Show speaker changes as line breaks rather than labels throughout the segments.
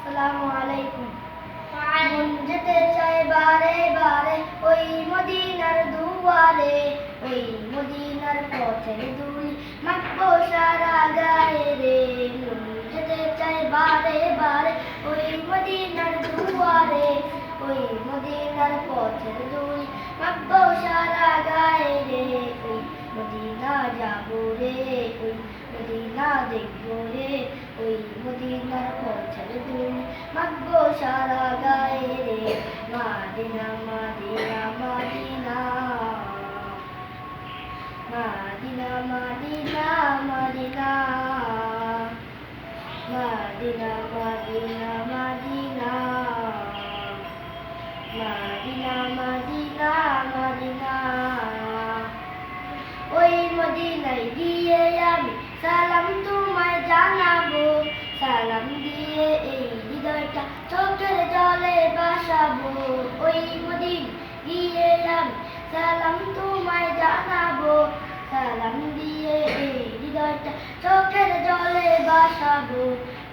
আসসালামু আলাইকুম। মন যেতে চায় বারে বারে ওই মদিনার দুয়ারে, ওই মদিনার পথের ধুলি মাখবো সারা গায়ে রে। মন যেতে চায় বারে বারে ওই মদিনার দুয়ারে, ওই মদিনার পথের ধুলি মাখবো সারা গায়ে রে। ওই মদিনা যাবো রে, ওই মদিনা দেখবো রে, ওই মদিনার পথের ধুলি মাখবো সারা গায়ে রে। মাদিনা মাদিনা মাদিনা, মাদিনা মাদিনা মাদিনা, মাদিনা মাদিনা মাদিনা, মাদিনা মাদিনা মাদিনা। ওই মদিনায় গিয়ে আমি সালাম তোমায় জানাবো, সালাম দিয়ে এই হৃদয়টা চোখের জলে ভাসাবো। ওই মদিনায় গিয়ে আমি সালাম তোমায় জানাবো, সালাম দিয়ে এই হৃদয়টা চোখের জলে ভাসাবো।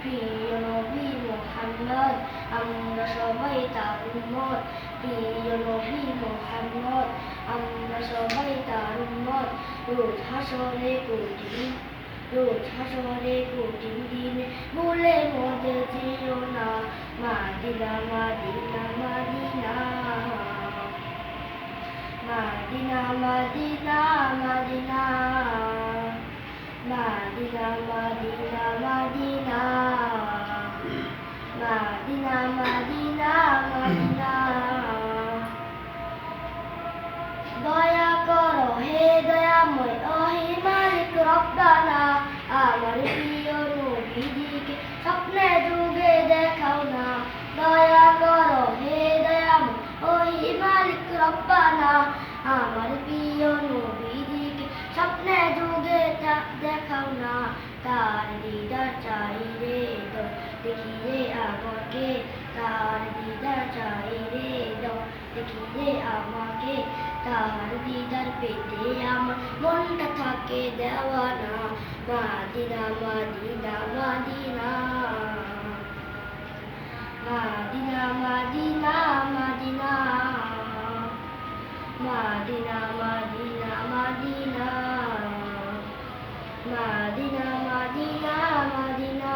প্রিয় নবী মুহাম্মদ আমরা সবাই তার উম্মত, প্রিয় নবী মুহাম্মদ আমরা সবাই তার উম্মত। রোজ হাসরে কঠিন, রোজ হাসরে কঠিন দিনে ভুলে মধ্যে যেও না। মাদিনা মাদিনা মাদিনা, মাদিনা মাদিনা মাদিনা, মাদিনা মাদিনা মাদিনা, মাদিনা মাদিনা মাদিনা। দয়া করো হে দয়াময় ওহে মালিক রব্বানা, আমার প্রিয় নবীজিকে স্বপ্নে যুগে দেখাও না। দয়া করো হে দয়াময় ওহে মালিক রব্বানা, আমার প্রিয় নবীজিকে স্বপ্নে যুগে দেখাও না। তার দিদার চাই রে দেখিয়ে আমাকে, তার দিদার চাই রে দেখিয়ে আমাকে। তার দিদার পেতে আমার মনটা থাকে দেওয়ানা। মাদিনা মাদিনা মাদিনা, মাদিনা মাদিনা মাদিনা, মাদিনা মাদিনা মাদিনা, মাদিনা মাদিনা মাদিনা।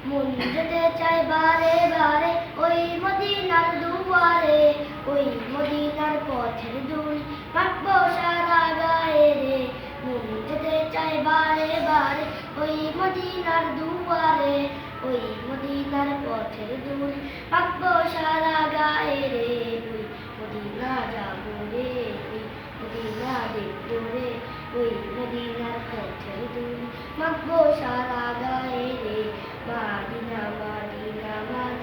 মন যেতে চায় বারে বারে ওই মদিনার দুয়ারে, ওই মদিনার পথের ধুলি মাখবো সারা গায়ে রে। মন যেতে চায় বারে বারে ওই মদিনার দুয়ারে, ওই মদিনার পথের ধুলি মাখবো সারা গায়ে রে। ওই মদিনা যাবো রে, ওই মদিনা দেখবো রে, ওই মদিনার পথের ধুলি মাখবো সারা গায়ে রে। মাদিনা মাদিনা মাদিনা।